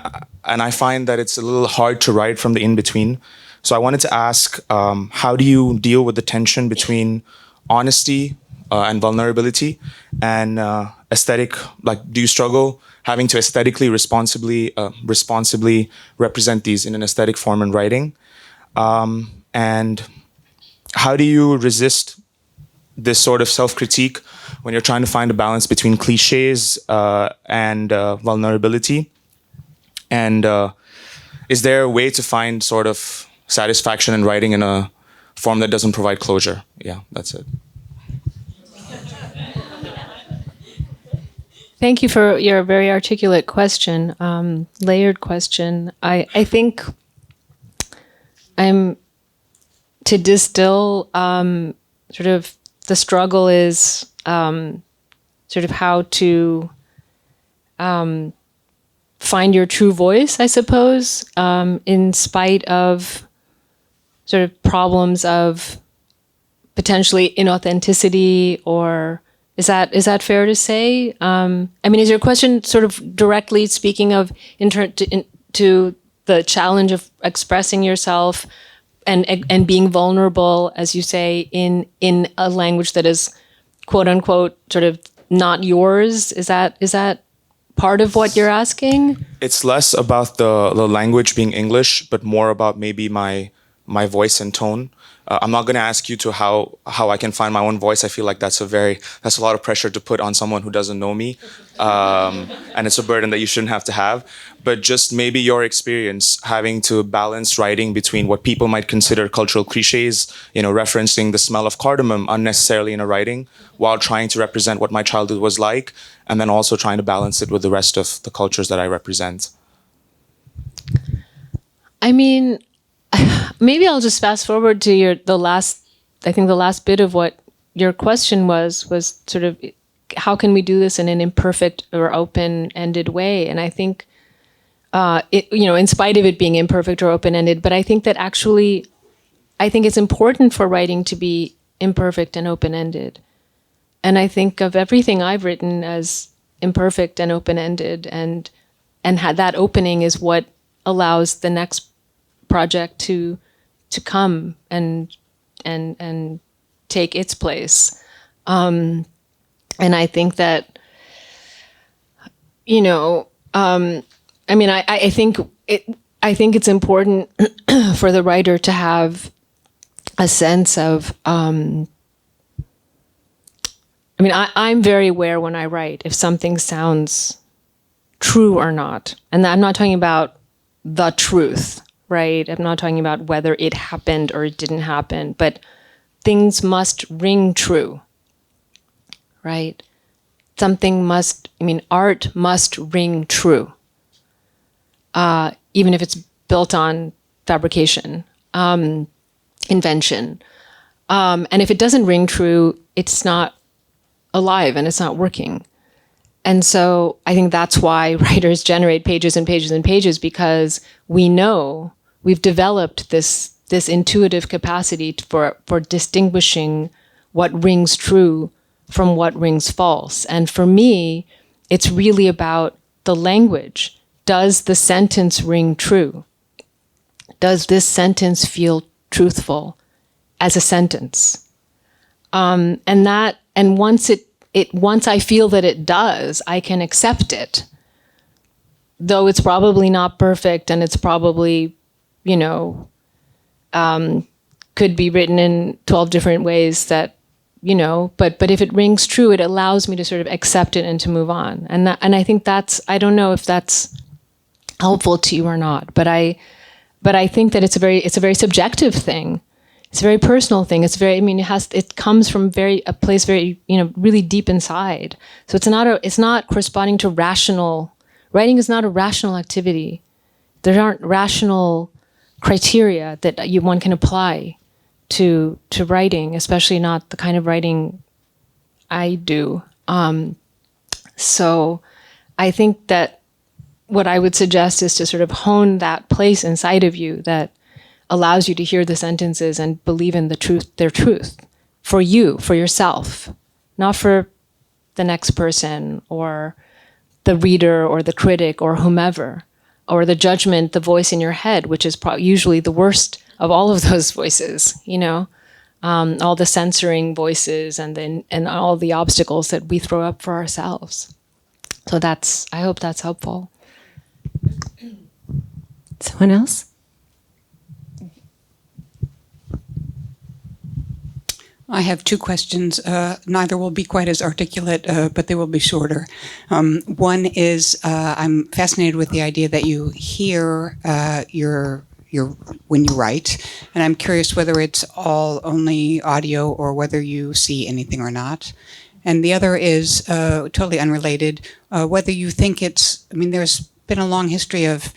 I find that it's a little hard to write from the in-between. So I wanted to ask, how do you deal with the tension between honesty and vulnerability and aesthetic? Like, do you struggle having to aesthetically responsibly represent these in an aesthetic form in writing? And how do you resist this sort of self-critique when you're trying to find a balance between cliches and vulnerability? And is there a way to find sort of satisfaction in writing in a form that doesn't provide closure? Yeah, that's it. Thank you for your very articulate question, layered question. I think to distill sort of the struggle is sort of how to find your true voice, I suppose, in spite of sort of problems of potentially inauthenticity, or is that fair to say? I mean, is your question sort of directly speaking of to the challenge of expressing yourself and being vulnerable, as you say, in a language that is quote unquote sort of not yours? Is that part of what you're asking? It's less about the language being English, but more about maybe my voice and tone. I'm not going to ask you to how I can find my own voice. I feel like that's a lot of pressure to put on someone who doesn't know me, and it's a burden that you shouldn't have to have. But just maybe your experience having to balance writing between what people might consider cultural cliches, referencing the smell of cardamom unnecessarily in a writing, while trying to represent what my childhood was like, and then also trying to balance it with the rest of the cultures that I represent. I mean, maybe I'll just fast forward to the last bit of what your question was sort of, how can we do this in an imperfect or open-ended way? And I think, in spite of it being imperfect or open-ended, but I think that actually, I think it's important for writing to be imperfect and open-ended. And I think of everything I've written as imperfect and open-ended, and that opening is what allows the next project to come and take its place. And I think that, I mean, I think it's important for the writer to have a sense of. I mean, I'm very aware when I write if something sounds true or not, and I'm not talking about the truth, right? I'm not talking about whether it happened or it didn't happen, but things must ring true, right? Art must ring true, even if it's built on fabrication, invention. And if it doesn't ring true, it's not alive and it's not working. And so I think that's why writers generate pages and pages and pages, because we know we've developed this intuitive capacity for distinguishing what rings true from what rings false. And for me, it's really about the language. Does the sentence ring true? Does this sentence feel truthful as a sentence? And once I feel that it does, I can accept it. Though it's probably not perfect, and it's probably, could be written in 12 different ways that, but if it rings true, it allows me to sort of accept it and to move on. And I think I don't know if that's helpful to you or not, but I think that it's a very subjective thing. It's a very personal thing. It comes from a place very, really deep inside. So it's not corresponding to writing is not a rational activity. There aren't rational criteria that one can apply to writing, especially not the kind of writing I do. So I think that what I would suggest is to sort of hone that place inside of you that allows you to hear the sentences and believe in their truth, for you, for yourself, not for the next person or the reader or the critic or whomever, or the judgment, the voice in your head, which is usually the worst of all of those voices, all the censoring voices and all the obstacles that we throw up for ourselves. So I hope that's helpful. Someone else? I have two questions. Neither will be quite as articulate, but they will be shorter. One is I'm fascinated with the idea that you hear your when you write, and I'm curious whether it's all only audio or whether you see anything or not. And the other is totally unrelated. Whether you think there's been a long history of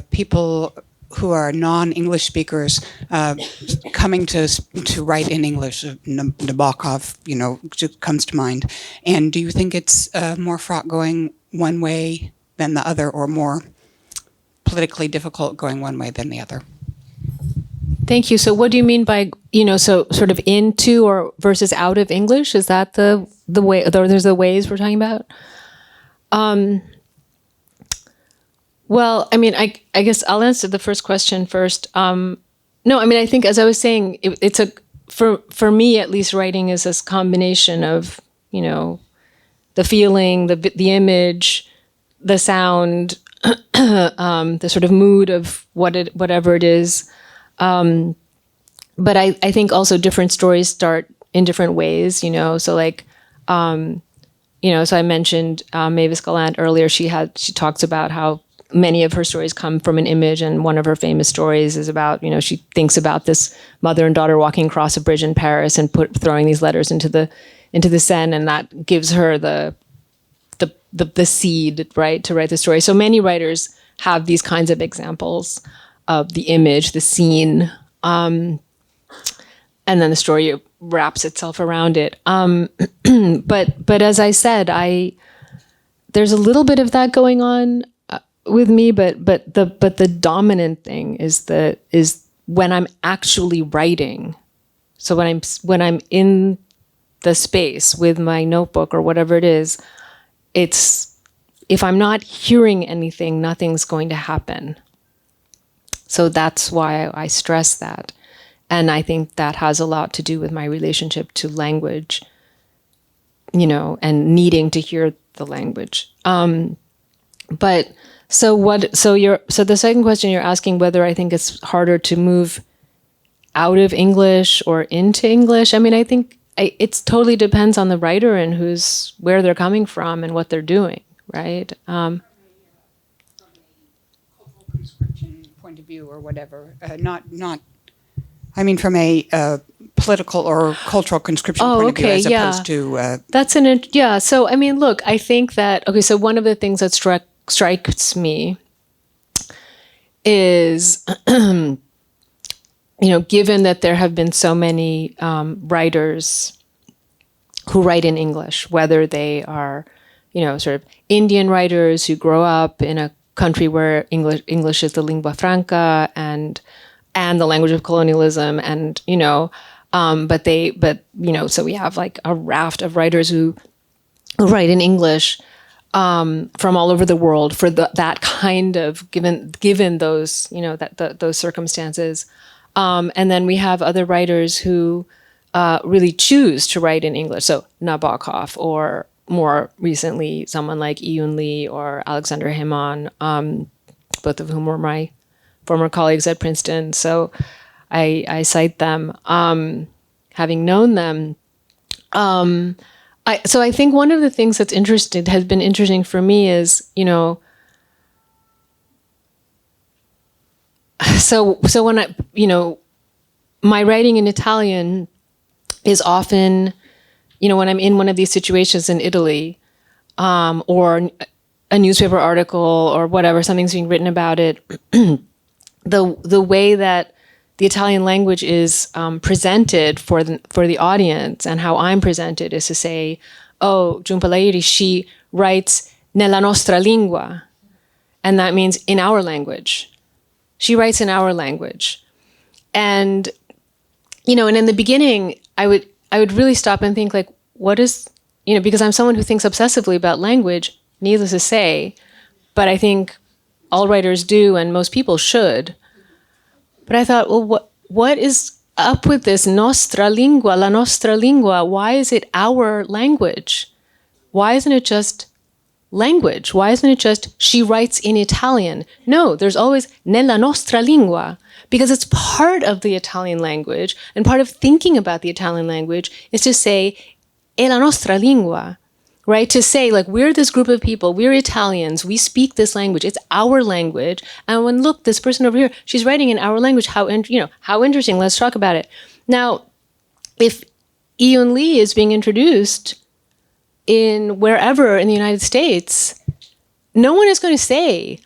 people who are non-English speakers coming to write in English. Nabokov, just comes to mind. And do you think it's more fraught going one way than the other, or more politically difficult going one way than the other? Thank you. So what do you mean by, so sort of into or versus out of English? Is that the way, there's the ways we're talking about? Well, I guess I'll answer the first question first. No, I think, as I was saying, for me at least, writing is this combination of, the feeling, the image, the sound, the sort of mood of whatever it is. But I think also different stories start in different ways, so like, so I mentioned Mavis Gallant earlier. She talks about how many of her stories come from an image, and one of her famous stories is about, she thinks about this mother and daughter walking across a bridge in Paris and throwing these letters into the Seine, and that gives her the seed, right, to write the story. So many writers have these kinds of examples of the image, the scene, and then the story wraps itself around it. But as I said, there's a little bit of that going on with me, but the dominant thing is when I'm actually writing. So when I'm in the space with my notebook or whatever it is, if I'm not hearing anything, nothing's going to happen. So that's why I stress that. And I think that has a lot to do with my relationship to language, and needing to hear the language. But so what? So the second question you're asking whether I think it's harder to move out of English or into English. I mean, I think it totally depends on the writer and where they're coming from and what they're doing, right? From a cultural conscription point of view or whatever, not. I mean, from a political or cultural conscription point of view, as opposed to. That's yeah. So I mean, look, I think that So one of the things that strikes me is, given that there have been so many writers who write in English, whether they are, sort of Indian writers who grow up in a country where English is the lingua franca and the language of colonialism, and so we have like a raft of writers who write in English from all over the world for that kind of given those those circumstances, and then we have other writers who really choose to write in English. So Nabokov, or more recently someone like Iyun Lee or Alexander Himon, both of whom were my former colleagues at Princeton. So I cite them, having known them. So I think one of the things has been interesting for me is, so when my writing in Italian is often, when I'm in one of these situations in Italy, or a newspaper article or whatever, something's being written about it, the way that the Italian language is presented for the audience and how I'm presented is to say, oh, Jhumpa Lahiri, she writes nella nostra lingua. And that means in our language. She writes in our language. And, and in the beginning, I would really stop and think like, what is, because I'm someone who thinks obsessively about language, needless to say, but I think all writers do and most people should. But I thought, well, what is up with this nostra lingua, la nostra lingua? Why is it our language? Why isn't it just language? Why isn't it just she writes in Italian? No, there's always nella nostra lingua, because it's part of the Italian language, and part of thinking about the Italian language is to say, è la nostra lingua. Right? To say, like, we're this group of people, we're Italians, we speak this language, it's our language. And when, look, this person over here, she's writing in our language, how interesting, let's talk about it. Now, if Iyun Lee is being introduced in wherever in the United States, no one is going to say,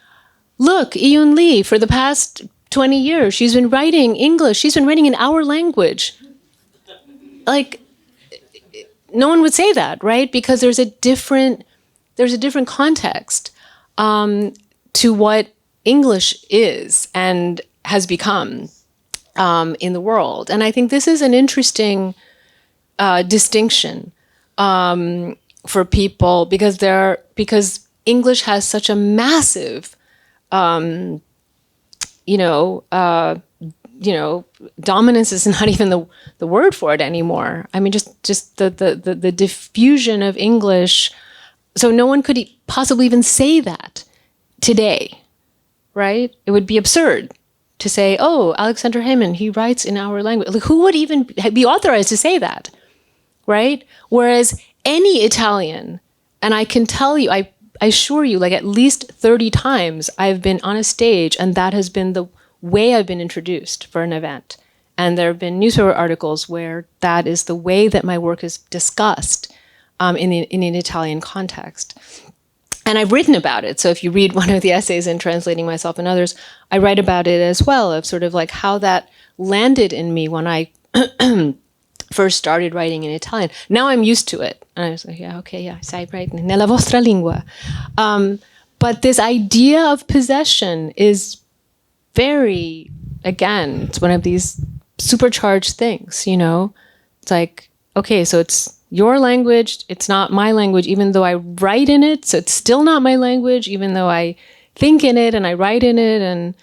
look, Iyun Lee, for the past 20 years, she's been writing English, she's been writing in our language. Like, no one would say that, right? Because there's a different context to what English is and has become in the world. And I think this is an interesting distinction for people, because English has such a massive, dominance is not even the word for it anymore. I mean, just the diffusion of English. So no one could possibly even say that today, right? It would be absurd to say, oh, Alexander Heyman, he writes in our language. Like, who would even be authorized to say that, right? Whereas any Italian, and I can tell you, I assure you, like at least 30 times I've been on a stage and that has been the way I've been introduced for an event. And there have been newspaper articles where that is the way that my work is discussed in an Italian context. And I've written about it. So if you read one of the essays in Translating Myself and Others, I write about it as well, of sort of like how that landed in me when I first started writing in Italian. Now I'm used to it. And I was like, sai, right, nella vostra lingua. But this idea of possession is very, again, it's one of these supercharged things, It's like, okay, so it's your language, it's not my language, even though I write in it, so it's still not my language, even though I think in it and I write in it, and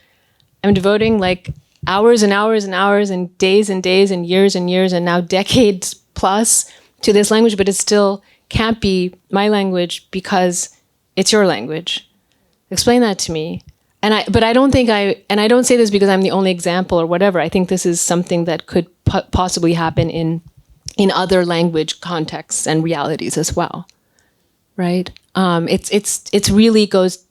I'm devoting like hours and hours and hours and days and years and now decades plus to this language, but it still can't be my language because it's your language. Explain that to me. But I don't think and I don't say this because I'm the only example or whatever. I think this is something that could possibly happen in other language contexts and realities as well, right? It's really goes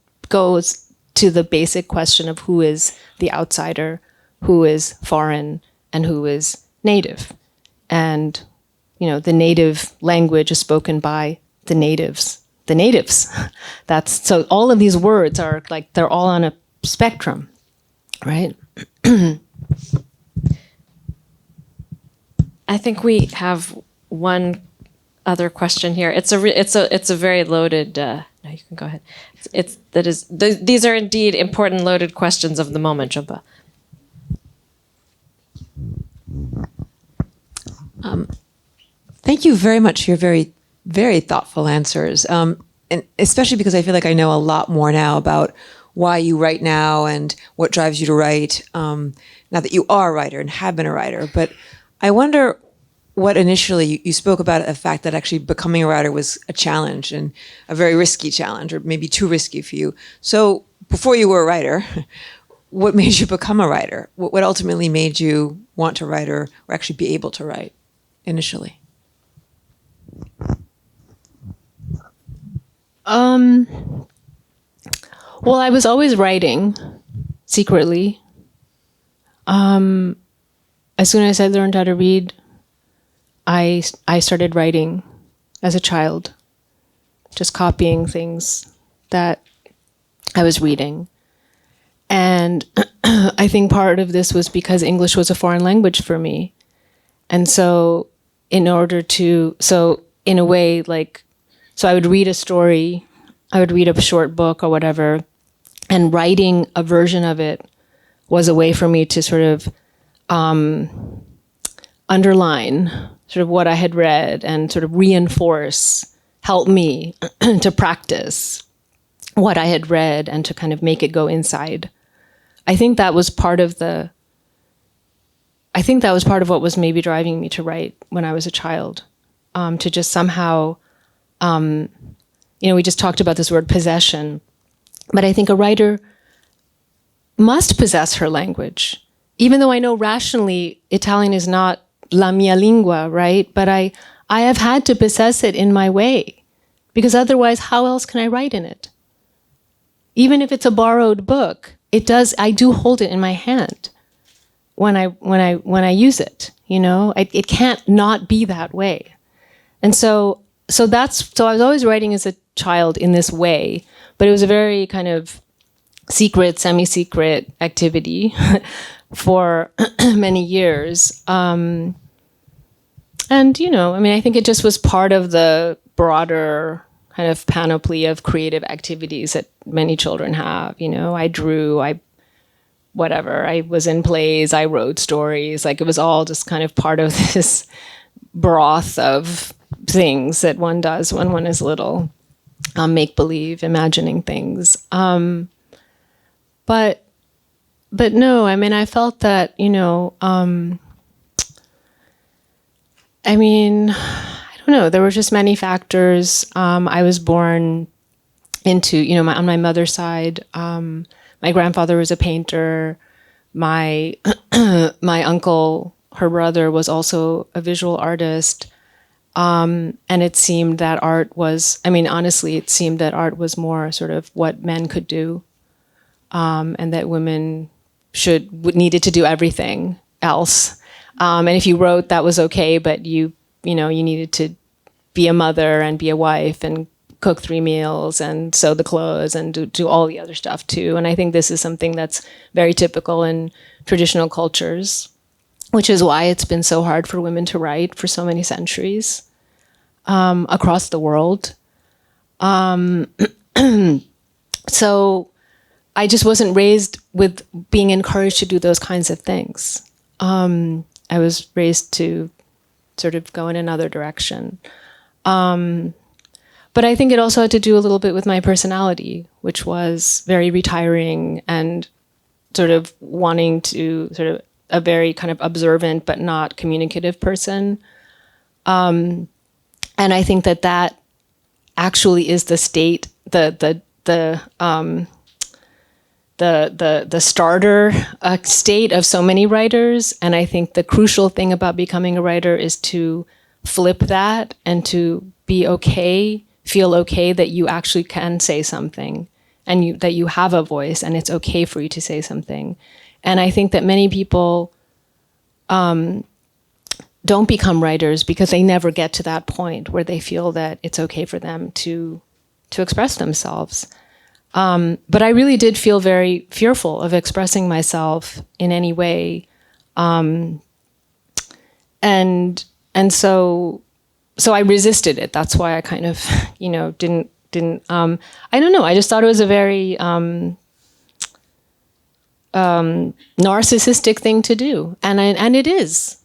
to the basic question of who is the outsider, who is foreign, and who is native. And, the native language is spoken by the natives. The natives. So all of these words are like, they're all on a spectrum, right? I think we have one other question here. It's a very loaded. No, you can go ahead. These are indeed important loaded questions of the moment, Jhumpa. Thank you very much for your very, very thoughtful answers, and especially because I feel like I know a lot more now about why you write now and what drives you to write, now that you are a writer and have been a writer. But I wonder what initially you spoke about the fact that actually becoming a writer was a challenge and a very risky challenge, or maybe too risky for you. So before you were a writer, what made you become a writer? What ultimately made you want to write or actually be able to write initially? Well, I was always writing secretly. As soon as I learned how to read, I started writing as a child, just copying things that I was reading. And I think part of this was because English was a foreign language for me. And so in a way, so I would read a story, I would read a short book or whatever, and writing a version of it was a way for me to sort of underline sort of what I had read and sort of help me to practice what I had read and to kind of make it go inside. I think that was part of what was maybe driving me to write when I was a child, to just somehow, we just talked about this word possession, but I think a writer must possess her language, even though I know rationally Italian is not la mia lingua, right? But I have had to possess it in my way, because otherwise how else can I write in it? Even if it's a borrowed book, I do hold it in my hand when I use it, it can't not be that way. And so I was always writing as a child in this way, but it was a very kind of secret, semi-secret activity for many years. I think it just was part of the broader kind of panoply of creative activities that many children have. I drew, I was in plays, I wrote stories. It was all just kind of part of this broth of things that one does when one is little, make-believe, imagining things. But no, I felt that, I don't know, there were just many factors. I was born into, on my mother's side, my grandfather was a painter. My uncle, her brother, was also a visual artist. And it seemed that honestly, it seemed that art was more sort of what men could do. And that women needed to do everything else. And if you wrote, that was okay, but you needed to be a mother and be a wife and cook 3 meals and sew the clothes and do all the other stuff too. And I think this is something that's very typical in traditional cultures, which is why it's been so hard for women to write for so many centuries across the world. So I just wasn't raised with being encouraged to do those kinds of things. I was raised to sort of go in another direction. But I think it also had to do a little bit with my personality, which was very retiring and sort of wanting to sort of a very kind of observant but not communicative person. And I think that actually is the state, the the starter state of so many writers. And I think the crucial thing about becoming a writer is to flip that and to be okay, feel okay that you actually can say something and that you have a voice and it's okay for you to say something. And I think that many people don't become writers because they never get to that point where they feel that it's okay for them to express themselves. But I really did feel very fearful of expressing myself in any way. And so I resisted it. That's why I kind of, didn't, I don't know. I just thought it was a very narcissistic thing to do. And it is.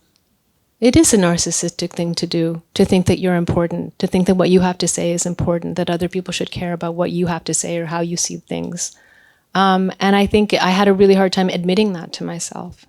It is a narcissistic thing to do, to think that you're important, to think that what you have to say is important, that other people should care about what you have to say or how you see things. And I think I had a really hard time admitting that to myself.